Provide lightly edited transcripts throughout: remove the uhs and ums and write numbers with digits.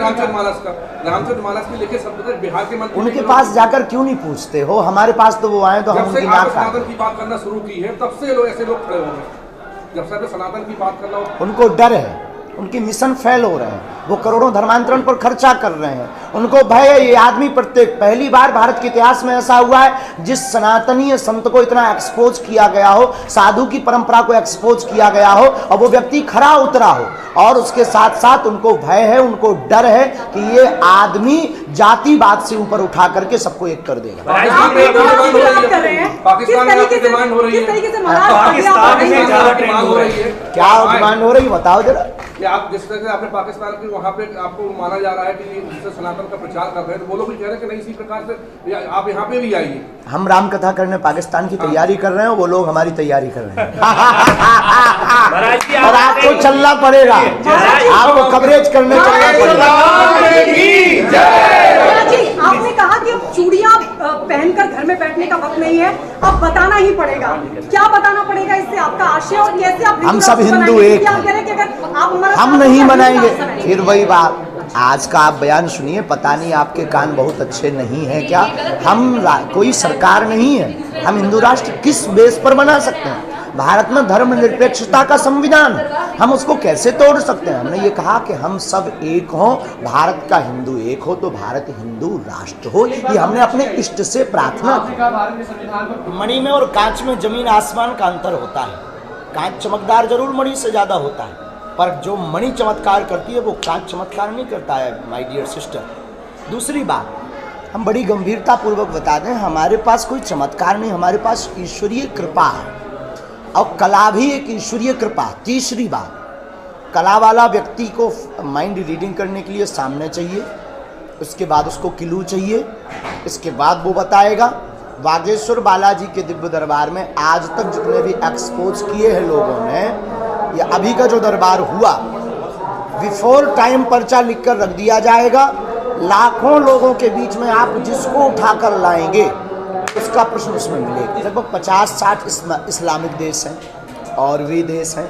रामचंद्र मानस की लिखे शब्द बिहार के मंत्री उनके पास जाकर क्यों नहीं पूछते हो? हमारे पास तो वो आए तो हम उनकी नाक सनातन की बात करना शुरू की है तब से लोग ऐसे लोग खड़े हो गए। जब से सनातन की बात करना, उनको डर है, उनके मिशन फेल हो रहे हैं, वो करोड़ों धर्मांतरण पर खर्चा कर रहे हैं, उनको भय है। ये आदमी प्रत्येक पहली बार भारत के इतिहास में ऐसा हुआ है जिस सनातनीय संत को इतना एक्सपोज किया गया हो, साधु की परंपरा को एक्सपोज किया गया हो और वो व्यक्ति खरा उतरा हो। और उसके साथ साथ उनको भय है, उनको डर है कि ये आदमी जातिवाद से ऊपर उठा करके सबको एक कर देगा। पाकिस्तान में डिमांड हो रही है, क्या डिमांड हो रही है बताओ जरा। आप जिस तरह से आपने पाकिस्तान के वहाँ पे आपको माना जा रहा है कि जिससे सनातन का प्रचार कर रहे हैं, तो वो लोग भी कह रहे हैं कि नहीं इसी प्रकार से आप यहाँ पे भी आइए। हम राम कथा करने पाकिस्तान की तैयारी कर रहे हैं, वो लोग हमारी तैयारी कर रहे हैं। और आपको चलना पड़ेगा, आपको कवरेज करने चलना पड़ेगा। आपने कहा कि अब चूड़ियां पहनकर घर में बैठने का वक्त नहीं है, अब बताना ही पड़ेगा। क्या बताना पड़ेगा इससे आपका आशय और कैसे आप हम सब हिंदू एक, हम नहीं मनाएंगे। फिर वही बात, आज का आप बयान सुनिए, पता नहीं आपके कान बहुत अच्छे नहीं हैं क्या। हम कोई सरकार नहीं है, हम हिंदू राष्ट्र किस बेस पर बना सकते हैं? भारत में धर्मनिरपेक्षता का संविधान, हम उसको कैसे तोड़ सकते हैं? हमने ये कहा कि हम सब एक हों, भारत का हिंदू एक हो तो भारत हिंदू राष्ट्र हो। ये हमने अपने इष्ट से प्रार्थना की। मणि में और कांच में जमीन आसमान का अंतर होता है। कांच चमकदार जरूर मणि से ज्यादा होता है, पर जो मणि चमत्कार करती है वो कांच चमत्कार नहीं करता है, माय डियर सिस्टर। दूसरी बात, हम बड़ी गंभीरता पूर्वक बता दें, हमारे पास कोई चमत्कार नहीं, हमारे पास ईश्वरीय कृपा है और कला भी एक ईश्वरीय कृपा। तीसरी बात, कला वाला व्यक्ति को माइंड रीडिंग करने के लिए सामने चाहिए, उसके बाद उसको किलू चाहिए, इसके बाद वो बताएगा। बागेश्वर बालाजी के दिव्य दरबार में आज तक जितने भी एक्सपोज किए हैं लोगों ने, या अभी का जो दरबार हुआ, बिफोर टाइम पर्चा लिखकर रख दिया जाएगा। लाखों लोगों के बीच में आप जिसको उठाकर लाएंगे उसका प्रश्न उसमें मिलेगा। लगभग 50-60 इस्लामिक देश हैं और भी देश हैं,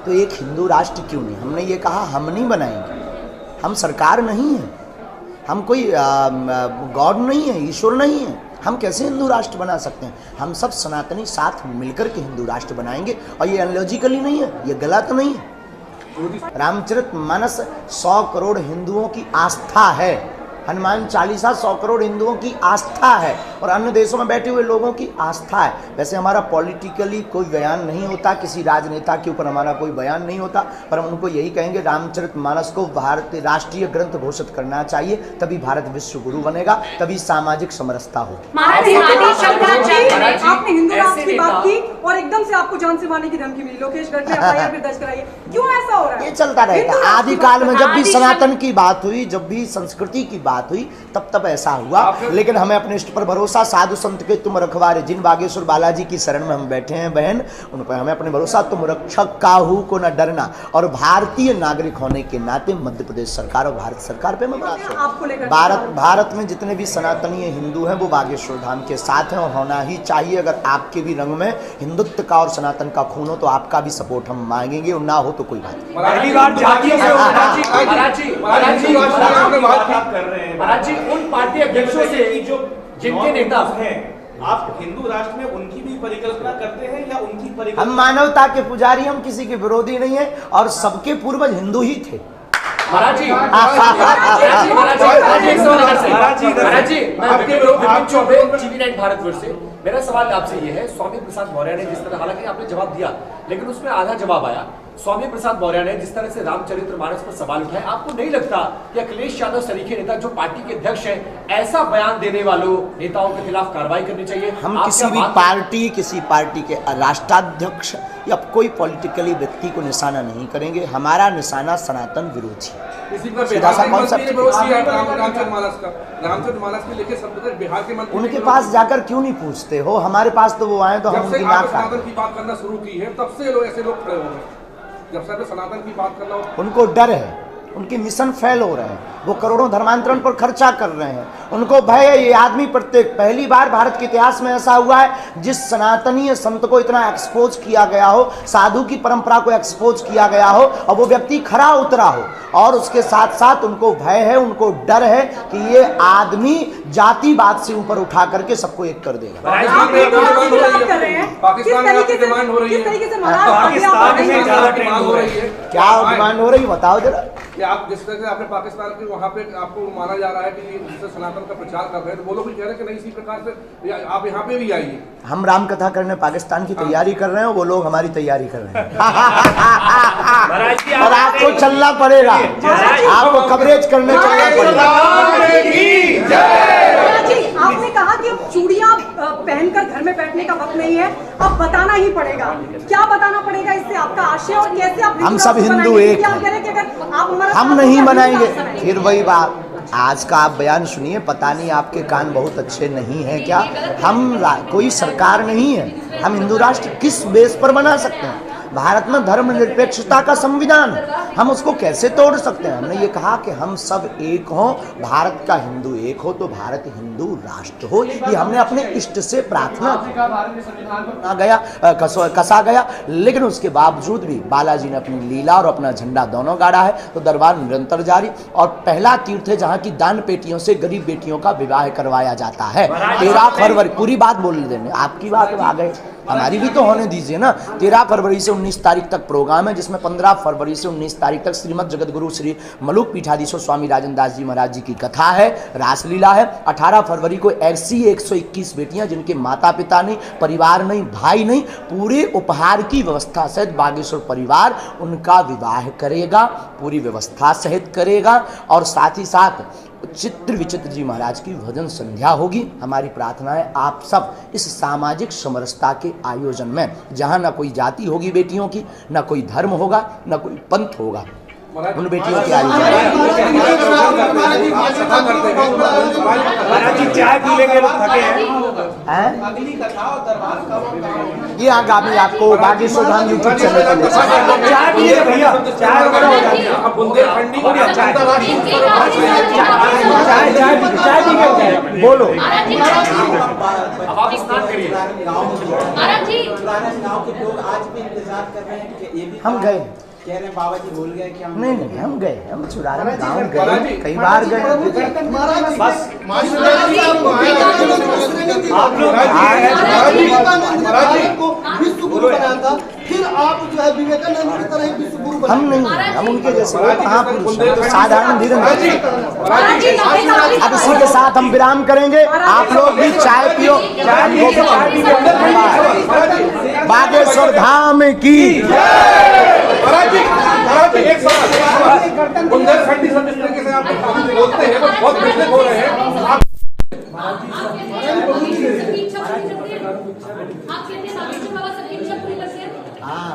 तो एक हिंदू राष्ट्र क्यों नहीं? हमने ये कहा हम नहीं बनाएंगे, हम सरकार नहीं है, हम कोई गॉड नहीं है, ईश्वर नहीं है, हम कैसे हिंदू राष्ट्र बना सकते हैं? हम सब सनातनी साथ मिलकर के हिंदू राष्ट्र बनाएंगे। और ये अनलॉजिकली नहीं है, ये गलत नहीं है। रामचरितमानस 100 करोड़ हिंदुओं की आस्था है, हनुमान चालीसा 100 करोड़ हिंदुओं की आस्था है और अन्य देशों में बैठे हुए लोगों की आस्था है। वैसे हमारा पॉलिटिकली कोई बयान नहीं होता, किसी राजनेता के ऊपर हमारा कोई बयान नहीं होता, पर हम उनको यही कहेंगे रामचरितमानस को भारतीय राष्ट्रीय ग्रंथ घोषित करना चाहिए, तभी भारत विश्व गुरु बनेगा, तभी सामाजिक समरसता होगी। आपने हिंदू राष्ट्र की बात की और एकदम से आपको जान से मारने की धमकी मिली, लोकेश गर्ग ने एफआईआर दर्ज कराई, क्यों ऐसा हो रहा है? ये चलता रहेगा। आदिकाल में जब भी सनातन की बात हुई, जब भी संस्कृति की बात हुई, तब ऐसा हुआ। लेकिन हमें अपने इष्ट पर भरोसा, साधु संत के तुम रखवारे, जिन बागेश्वर बालाजी की शरण में हम बैठे हैं बहन, उन पर हमें अपने भरोसा, तुम रक्षक काहू को न डरना। और भारतीय नागरिक होने के नाते मध्य प्रदेश सरकार और भारत सरकार पे भारत में जितने भी सनातनीय हिंदू हैं वो बागेश्वर धाम के साथ हैं और होना ही चाहिए। अगर आपके भी रंग में हिंदुत्व का और सनातन का खून हो तो आपका भी सपोर्ट हम मांगेंगे, और ना हो तो कोई बात नहीं। महाराज जी, उन पार्टी अध्यक्षों से जो जिनके नेता हैं, आप हिंदू राष्ट्र में उनकी भी परिकल्पना करते हैं या उनकी परिकल्पना? हम मानवता के पुजारी, हम किसी के विरोधी नहीं है और सबके पूर्वज हिंदू ही थे। महाराज जी, TV9 भारतवर्ष से मेरा सवाल आपसे ये है, स्वामी प्रसाद मौर्य ने जिस तरह, हालांकि आपने जवाब दिया लेकिन उसमें आधा जवाब आया, स्वामी प्रसाद मौर्य ने जिस तरह से रामचरितमानस पर सवाल उठाए, आपको नहीं लगता कि अखिलेश यादव सरीखे नेता जो पार्टी के अध्यक्ष हैं, ऐसा बयान देने वालों नेताओं के खिलाफ कार्रवाई करनी चाहिए? हम किसी पार्टी के राष्ट्राध्यक्ष या कोई पॉलिटिकली व्यक्ति को निशाना नहीं करेंगे, हमारा निशाना सनातन विरोधी। रामचरितमानस के लिखे शब्द बिहार के मंत्री उनके पास जाकर क्यों नहीं पूछते हो? हमारे पास तो वो आए तो हम उनकी नाक काट। सनातन की बात करना शुरू की है तब से लोग ऐसे लोग खड़े हो गए। जब से सनातन की बात करना, उनको डर है, उनके मिशन फेल हो रहे हैं, वो करोड़ों धर्मांतरण पर खर्चा कर रहे हैं, उनको भय है। ये आदमी प्रत्येक पहली बार भारत के इतिहास में ऐसा हुआ है जिस सनातनीय संत को इतना एक्सपोज किया गया हो, साधु की परंपरा को एक्सपोज किया गया हो और वो व्यक्ति खरा उतरा हो, और उसके साथ साथ उनको भय है, उनको डर है कि ये आदमी जातिवाद से ऊपर उठा करके सबको एक कर देगा। पाकिस्तान में डिमांड हो रही है, पाकिस्तान में ज़्यादा ट्रेंड हो रही है। क्या डिमांड हो रही बताओ जरा। कि आप जिस तरह से आपने पाकिस्तान के वहाँ पे आपको माना जा रहा है कि जिससे सनातन का प्रचार कर रहे हैं, तो वो लोग भी कह रहे हैं कि नहीं, इसी प्रकार से आप यहाँ पे भी आइए। हम राम कथा करने पाकिस्तान की तैयारी कर रहे हैं, वो लोग हमारी तैयारी कर रहे हैं। और आपको चलना पड़ेगा, आपको कवरेज करने चलना पड़ेगा। आपने कहा कि अब चूड़ियां पहनकर घर में बैठने का वक्त नहीं है, अब बताना ही पड़ेगा। क्या बताना पड़ेगा इससे आपका आशय और कैसे आप हम सब हिंदू एक हैं, हम नहीं बनाएंगे। फिर वही बात, आज का आप बयान सुनिए, पता नहीं आपके कान बहुत अच्छे नहीं हैं क्या। हम कोई सरकार नहीं है, हम हिंदू राष्ट्र किस बेस पर बना सकते हैं? भारत में धर्मनिरपेक्षता का संविधान है, हम उसको कैसे तोड़ सकते हैं? हमने ये कहा कि हम सब एक हों, भारत का हिंदू एक हो तो भारत हिंदू राष्ट्र हो। ये हमने अपने इष्ट से प्रार्थना कसा गया, लेकिन उसके बावजूद भी बालाजी ने अपनी लीला और अपना झंडा दोनों गाड़ा है, तो दरबार निरंतर जारी। और पहला तीर्थ है जहाँ की दान पेटियों से गरीब बेटियों का विवाह करवाया जाता है। 13 फरवरी, पूरी बात बोल देने, आपकी बात आ गए, हमारी भी तो होने दीजिए ना। 13 फरवरी से 19 तारीख तक प्रोग्राम है, जिसमें 15 फरवरी से 19 तारीख तक श्रीमद जगतगुरु श्री मलुक पीठाधीश्वर स्वामी राजन दास जी महाराज जी की कथा है, रासलीला है। 18 फरवरी को ऐसी 121 बेटियां जिनके माता पिता नहीं, परिवार नहीं, भाई नहीं, पूरे उपहार की व्यवस्था सहित बागेश्वर परिवार उनका विवाह करेगा, पूरी व्यवस्था सहित करेगा। और साथ ही साथ चित्र विचित्र जी महाराज की भजन संध्या होगी। हमारी प्रार्थना है आप सब इस सामाजिक समरसता के आयोजन में, जहां ना कोई जाति होगी बेटियों की, ना कोई धर्म होगा, ना कोई पंथ होगा, उन बेटियों के आयोजन चाय पी लेंगे, लोग थके हैं। ये आगामी आपको बागेश्वर धाम यूट्यूब चैनल पर चाय पिए भैया, चाय वगैरह हो जाती है। चाय पी बोलो। अब आप स्नान करिए। हम गए, कह रहे हैं बाबा जी भूल गए कि हम नहीं हम गए, हम चुराने गाँव गए, कई बार गए। विश्व गुरु बनाया था, फिर आप जो है विवेकानंद की तरह विश्व गुरु बना। हम नहीं, हम उनके जैसे साधारण धीरे। अब इसी के साथ हम विराम करेंगे, आप लोग भी चाय पियो। बागेश्वर धाम की एक सवाल, बुंदेलखंडी सब इस तरीके से आप बोलते हैं, बहुत पिछले हो रहे हैं।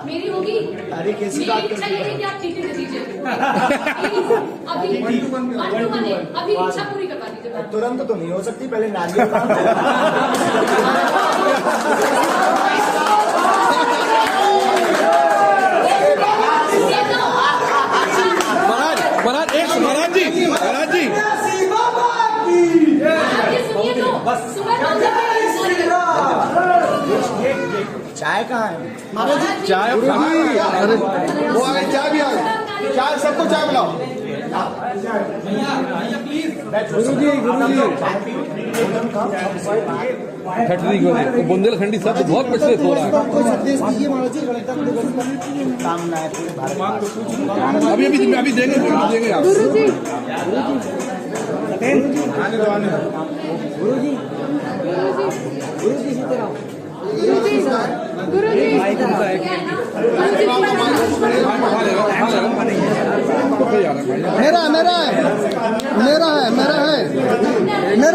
मेरी होगी, अरे कैसी बात इच्छा ये है कि आप टीके दे दीजिए। अभी इच्छा पूरी करवा दीजिए। तुरंत तो नहीं हो सकती, पहले नारियल चाय कहाँ है? चाय वो आ गए, चाय भी आ गई, चाय सबको चाय पिलाओ। बुंदेलखंडी सब बहुत प्रचलित हो रहा है। अभी देंगे आप। मेरा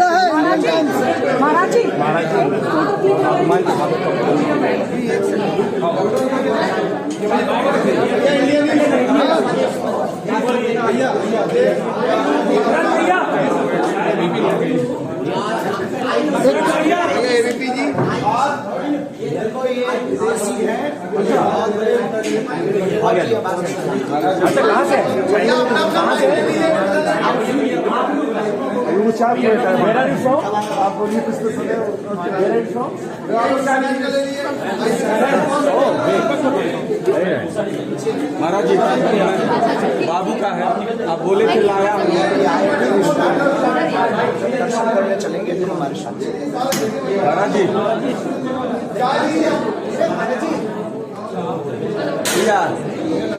है महाराज जी एबीपी जी अच्छा कहाँ से आप बोलिए कुछ तो सुने महाराज जी बाबू का है आप बोले थे लाया दर्शन करने चलेंगे फिर हमारे साथ महाराज जी